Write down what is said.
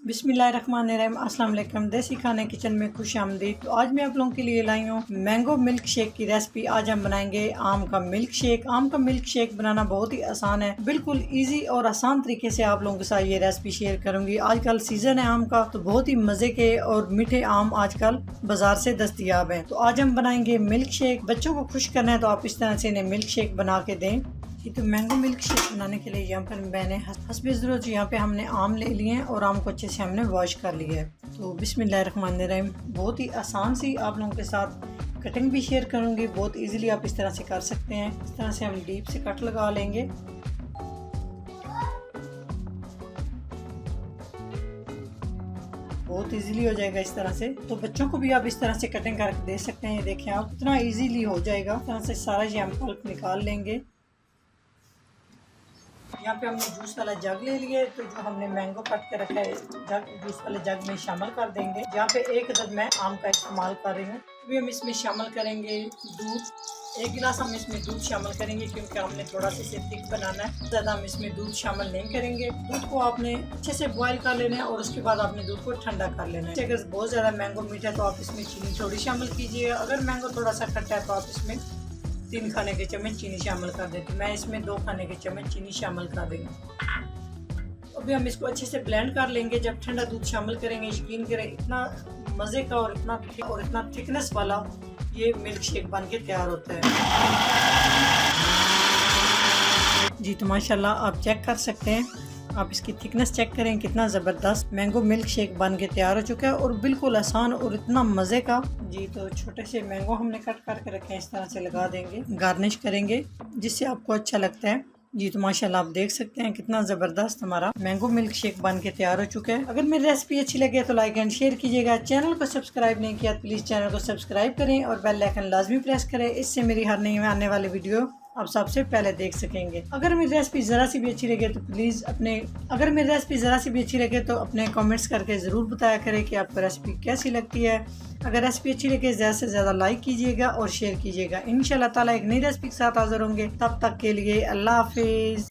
बिस्मिल्लाहिर्रहमानिर्रहीम, अस्सलाम वालेकुम। देसी खाने किचन में खुश आमदीद। तो आज मैं आप लोगों के लिए लाई हूँ मैंगो मिल्क शेक की रेसिपी। आज हम बनाएंगे आम का मिल्क शेक। आम का मिल्क शेक बनाना बहुत ही आसान है, बिल्कुल इजी और आसान तरीके से आप लोगों के साथ ये रेसिपी शेयर करूंगी। आजकल सीजन है आम का, तो बहुत ही मजे के और मीठे आम आजकल बाजार से दस्तयाब है। तो आज हम बनाएंगे मिल्क शेक। बच्चों को खुश करना है तो आप इस तरह से इन्हें मिल्क शेक बना के दें। तो मैंगो मिल्क शेक बनाने के लिए यहाँ पर मैंने हस्बे ज़रूरत यहाँ पे हमने आम ले लिए हैं और आम को अच्छे से हमने वॉश कर लिया है। तो बिस्मिल्लाहिर्रहमानिर्रहीम, बहुत ही आसान सी आप लोगों के साथ कटिंग भी शेयर करूँगी। बहुत इजीली आप इस तरह से कर सकते हैं। इस तरह से हम डीप से कट लगा लेंगे। बहुत इजीली हो जाएगा इस तरह से। तो बच्चों को भी आप इस तरह से कटिंग करके दे सकते हैं। ये देखें आप, इतना इजीली हो जाएगा। इस तरह से सारा ये हम पल्प निकाल लेंगे। यहाँ पे हमने जूस वाला जग ले लिया है, तो जो हमने मैंगो कट के रखा है जग, जूस वाले जग में शामिल कर देंगे। यहाँ पे एक अदद मैं आम का इस्तेमाल कर रही हूँ। अभी हम इसमें शामिल करेंगे दूध। 1 गिलास हम इसमें दूध शामिल करेंगे, क्योंकि हमने थोड़ा सा इसे थिक बनाना है। ज़्यादा हम इसमें दूध शामिल नहीं करेंगे। दूध को आपने अच्छे से बॉयल कर लेना है और उसके बाद आपने दूध को ठंडा कर लेना है। अगर बहुत ज़्यादा मैंगो मीठा है तो आप इसमें चीनी थोड़ी शामिल कीजिए। अगर मैंगो थोड़ा सा खट्टा है तो आप इसमें 3 खाने के चम्मच चीनी शामिल कर देती हूँ। मैं इसमें 2 खाने के चम्मच चीनी शामिल कर देंगे। अभी हम इसको अच्छे से ब्लेंड कर लेंगे। जब ठंडा दूध शामिल करेंगे, यकीन करें इतना मज़े का और इतना थिकनेस वाला ये मिल्क शेक बन के तैयार होता है जी। तो माशाल्लाह आप चेक कर सकते हैं, आप इसकी थिकनेस चेक करें, कितना ज़बरदस्त मैंगो मिल्क शेक बन के तैयार हो चुका है और बिल्कुल आसान और इतना मज़े का जी। तो छोटे से मैंगो हमने कट करके रखे हैं, इस तरह से लगा देंगे, गार्निश करेंगे जिससे आपको अच्छा लगता है जी। तो माशाल्लाह आप देख सकते हैं कितना ज़बरदस्त हमारा मैंगो मिल्क शेक बन के तैयार हो चुका है। अगर मेरी रेसिपी अच्छी लगे तो लाइक एंड शेयर कीजिएगा। चैनल को सब्सक्राइब नहीं किया तो प्लीज़ चैनल को सब्सक्राइब करें और बेल आइकन लाजमी प्रेस करें। इससे मेरी हर नई आने वाली वीडियो आप सबसे पहले देख सकेंगे। अगर मेरी रेसिपी ज़रा सी भी अच्छी लगे तो प्लीज़ अपने कमेंट्स करके ज़रूर बताया करें कि आपको रेसिपी कैसी लगती है। अगर रेसिपी अच्छी लगे ज़्यादा से ज़्यादा लाइक कीजिएगा और शेयर कीजिएगा। इंशाल्लाह ताला एक नई रेसिपी के साथ हाज़िर होंगे। तब तक के लिए अल्लाह हाफिज़।